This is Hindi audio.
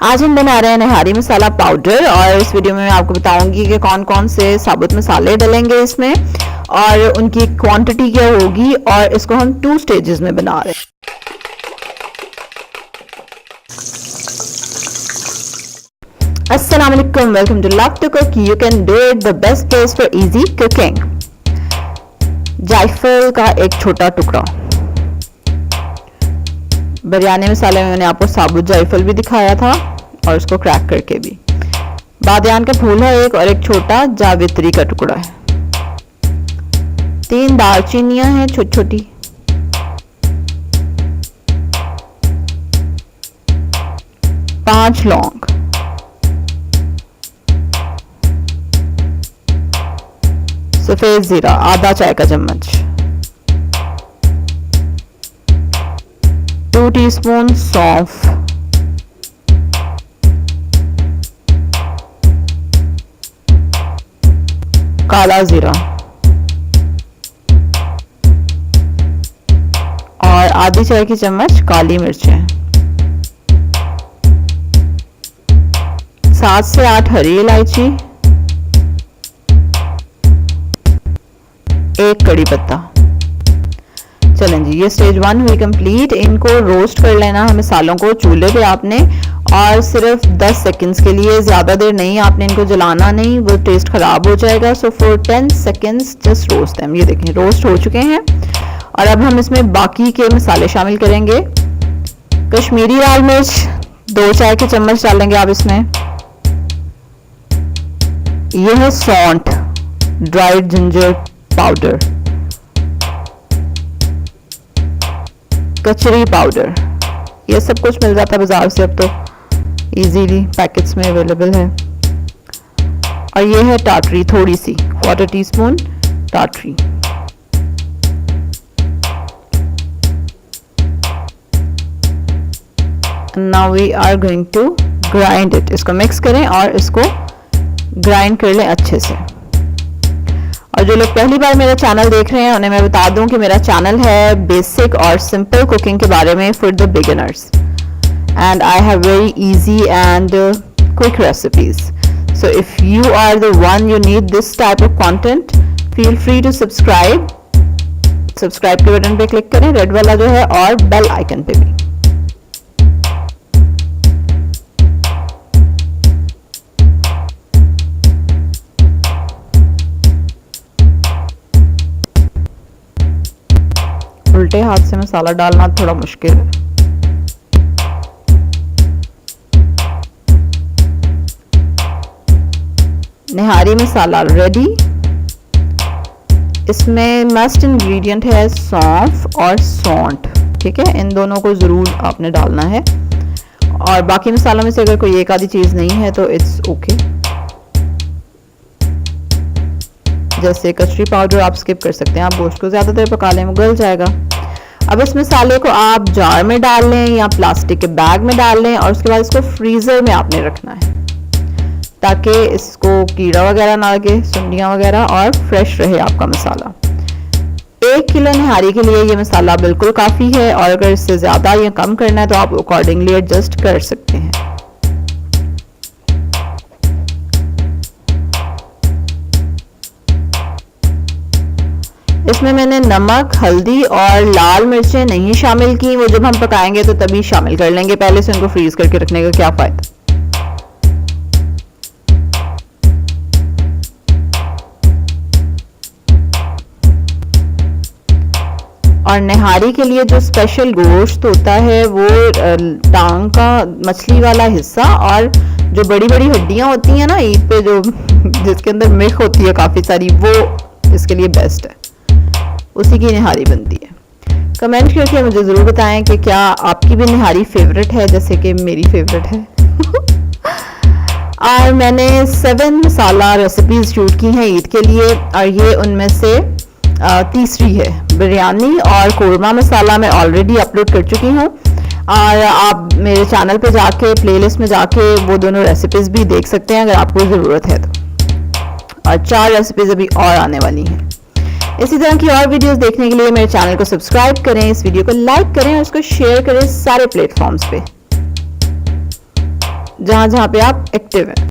आज हम बना रहे हैं नहारी मसाला पाउडर और इस वीडियो में मैं आपको बताऊंगी कि कौन कौन से साबुत मसाले डलेंगे इसमें और उनकी क्वांटिटी क्या होगी और इसको हम 2 स्टेजेस में बना रहे हैं। अस्सलाम वालेकुम, welcome to love to cook. You can do it, the best place for easy cooking. जायफल का एक छोटा टुकड़ा। बिरयानी मसाले में मैंने आपको साबुत जायफल भी दिखाया था और उसको क्रैक करके भी। बादियान का फूल है एक और एक छोटा जावित्री का टुकड़ा है। 3 दालचीनियां हैं छोटी छोटी। 5 लौंग। सफेद जीरा आधा चाय का चम्मच। 2 टीस्पून सौंफ। काला जीरा और आधी चाय की चम्मच काली मिर्चें। 7 से 8 हरी इलायची। 1 कड़ी पत्ता। चलें जी, ये स्टेज 1 हुई कंप्लीट। इनको रोस्ट कर लेना है मसालों को चूल्हे पे आपने, और सिर्फ 10 सेकंड्स के लिए, ज़्यादा देर नहीं। आपने इनको जलाना नहीं, वो टेस्ट ख़राब हो जाएगा। So for 10 seconds just roast them. ये देखें रोस्ट हो चुके हैं और अब हम इसमें बाकी के मसाले शामिल करेंगे। कश्मीरी लाल मिर्च 2 चाय के चम्मच डालेंगे आप इसमें। यह है सौंठ, ड्राइड जिंजर पाउडर। कचरी पाउडर, ये सब कुछ मिल जाता है बाजार से अब तो इजीली, पैकेट्स में अवेलेबल है। और ये है टाटरी, थोड़ी सी 1/4 टीस्पून टाटरी। Now we are going to grind it. इसको मिक्स करें और इसको ग्राइंड कर लें अच्छे से। और जो लोग पहली बार मेरा चैनल देख रहे हैं उन्हें मैं बता दूं कि मेरा चैनल है बेसिक और सिंपल कुकिंग के बारे में for the beginners, and I have very easy and quick recipes. So if you are the one you need this type of content, feel free to subscribe के बटन पे क्लिक करें, रेड वाला जो है, और बेल आइकन पे भी। उल्टे हाथ से मसाला डालना थोड़ा मुश्किल है। निहारी मसाला रेडी। इसमें मस्ट इंग्रेडिएंट है सौंफ और सौंठ, ठीक है। इन दोनों को ज़रूर आपने डालना है। और बाकी मसालों में से अगर कोई एक आधी चीज़ नहीं है तो इट्स ओके। जैसे कचरी पाउडर आप स्किप कर सकते हैं, आप गोश्त को ज़्यादा देर पका लें, वो गल जाएगा। अब इस मसाले को आप जार में डाल लें या प्लास्टिक के बैग में डाल लें और उसके बाद इसको फ्रीज़र में आपने रखना है ताकि इसको कीड़ा वगैरह ना लगे, सुंडियाँ वगैरह, और फ्रेश रहे आपका मसाला। 1 किलो निहारी के लिए ये मसाला बिल्कुल काफ़ी है, और अगर इससे ज़्यादा या कम करना है तो आप अकॉर्डिंगली एडजस्ट कर सकते हैं। इसमें मैंने नमक, हल्दी और लाल मिर्चें नहीं शामिल की, वो जब हम पकाएंगे तो तभी शामिल कर लेंगे। पहले से उनको फ्रीज करके रखने का क्या फ़ायदा। और निहारी के लिए जो स्पेशल गोश्त होता है वो टांग का मछली वाला हिस्सा, और जो बड़ी बड़ी हड्डियां होती हैं ना ईद पे, जो जिसके अंदर मिर्च होती है काफ़ी सारी, वो इसके लिए बेस्ट है। उसी की निहारी बनती है। कमेंट करके मुझे ज़रूर बताएं कि क्या आपकी भी निहारी फेवरेट है जैसे कि मेरी फेवरेट है। और मैंने 7 मसाला रेसिपीज़ शूट की हैं ईद के लिए, और ये उनमें से तीसरी है। बिरयानी और कोरमा मसाला मैं ऑलरेडी अपलोड कर चुकी हूँ, और आप मेरे चैनल पे जाके प्लेलिस्ट में जाके वो दोनों रेसिपीज़ भी देख सकते हैं अगर आपको ज़रूरत है तो। और 4 रेसिपीज़ अभी और आने वाली हैं। इसी तरह की और वीडियोस देखने के लिए मेरे चैनल को सब्सक्राइब करें, इस वीडियो को लाइक करें और उसको शेयर करें सारे प्लेटफॉर्म्स पे। जहाँ जहाँ पे आप एक्टिव हैं।